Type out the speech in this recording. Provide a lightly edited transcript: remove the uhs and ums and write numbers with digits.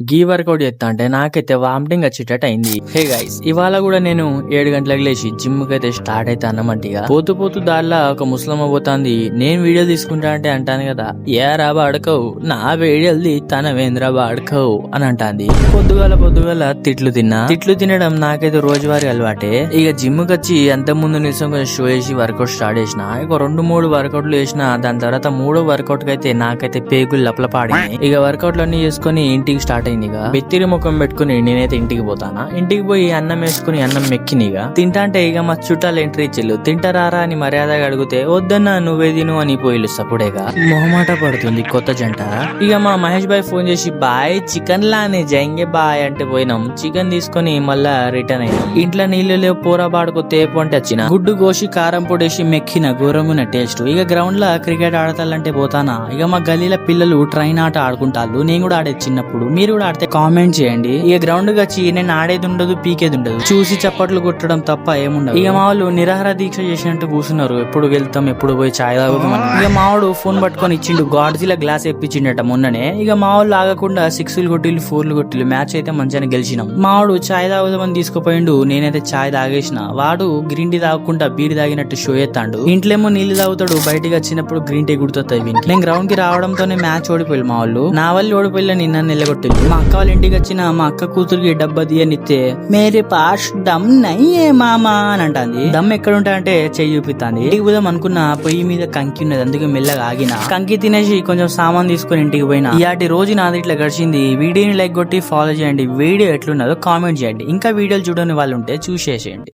గీ work out చేస్తా అంటే నాకైతే వామిటింగ్ వచ్చేటట్టు అయింది. హే గైస్, ఇవాళ కూడా నేను 7 గంటలకు లేచి జిమ్ కి అయితే స్టార్ట్ అయితే అన్నమాట. పోతూ పోతూ దారిలో ఒక ముసలమ్మ పోతాంది. నేను వీడియో తీసుకుంటా అంటే అంటాను కదా, ఏ రాబా అడకవు నా వీడియోది తన వేంద్రాబా అడకవు అని అంటాంది. పొద్దుగాల తిట్లు తినడం నాకైతే రోజువారీ అలవాటే. ఇక జిమ్ కి వచ్చి అంత ముందు నిల్సం కొంచెం షో చేసి వర్కౌట్ స్టార్ట్ చేసిన. ఇక 2-3 వర్కౌట్లు చేసిన. దాని తర్వాత 3వ వర్కౌట్ కి అయితే నాకైతే పేగులు లపలపాడినాయి. ఇక వర్కౌట్లు అన్ని చేసుకుని ఇంటికి స్టార్ట్ అయిందిగా. బెత్తిరి ముఖం పెట్టుకుని నేనైతే ఇంటికి పోతానా. ఇంటికి పోయి అన్నం వేసుకుని అన్నం మెక్కినిగా తింటా అంటే ఇక మా చుట్టాలు ఎంట్రీ ఇచ్చిల్లు. తింటారా అని మర్యాదగా అడిగితే వద్దన్నా నువ్వే తిను అని పోయిల్లు. సప్పుడేగా మొహమాట పడుతుంది కొత్త జంట. ఇక మా మహేష్ భాయ్ ఫోన్ చేసి బాయ్ చికెన్ లానే జంగే బాయ్ అంటే పోయినాం. చికెన్ తీసుకుని మళ్ళా రిటర్న్ అయినాం. ఇంట్లో నీళ్లు లేవు పోరా బాడుకో తేపు అంటే వచ్చిన. గుడ్డు గోసి కారం పొడేసి మెక్కిన ఘోరంగున టేస్ట్. ఇక గ్రౌండ్ లో క్రికెట్ ఆడతాలంటే పోతానా. ఇక మా గల్లీల పిల్లలు ట్రైన్ ఆట ఆడుకుంటారు. నేను కూడా ఆడేది చిన్నప్పుడు. మీరు కూడా ఆడితే కామెంట్ చేయండి. ఇక గ్రౌండ్ కి వచ్చి నేను ఆడేది ఉండదు పీకేది ఉండదు. చూసి చప్పట్లు కొట్టడం తప్ప ఏముండదు. ఇక మా వాళ్ళు నిరాహార దీక్ష చేసినట్టు కూర్చున్నారు. ఎప్పుడు వెళ్తాం ఎప్పుడు పోయి చాయ్ తాగుతాం. ఇక మావాడు ఫోన్ పట్టుకొని ఇచ్చిండు. గాడ్జిలా గ్లాస్ ఎప్పించిండట మొన్ననే. ఇక మా వాళ్ళు ఆగకుండా 6లు కొట్టిల్లు 4లు కొట్టిల్లు. మ్యాచ్ అయితే మంచిగానే గెలిచినాం. మావాడు చాయ్ తాగుదామని తీసుకుపోయిండు. నేనైతే చాయ్ తాగేసిన. వాడు గ్రీన్ టీ తాగకుండా బీడి తాగినట్టు షో ఎత్తాడు. ఇంట్లేమో నీళ్లు తాగుతాడు. బయటకు వచ్చినప్పుడు గ్రీన్ టీ గుర్తొస్తాయి. నేను గ్రౌండ్ కి రావడంతోనే మ్యాచ్ ఓడిపోయి మా వాళ్ళు. నా వాళ్ళు ఓడిపోయి నిన్న నిలగొట్టిల్లు. మా అక్క వాళ్ళ ఇంటికి వచ్చిన మా అక్క కూతురికి డబ్బా తీయనిస్తే మేరే పాస్ దమ్ నయ్యే మామా అని అంటాంది. దమ్ ఎక్కడ ఉంటాయంటే చెయ్యి చూపిస్తాంది. ఇంటికి పోదాం అనుకున్న పొయ్యి మీద కంకి ఉన్నది. అందుకే మెల్లగా ఆగిన. కంకి తినేసి కొంచెం సామాన్ తీసుకుని ఇంటికి పోయినా. ఇయాటి రోజు నాది ఇట్లా గడిచింది. వీడియోని లైక్ కొట్టి ఫాలో చేయండి. వీడియో ఎట్లున్నదో కామెంట్ చేయండి. ఇంకా వీడియోలు చూడని వాళ్ళు ఉంటే చూసేసేయండి.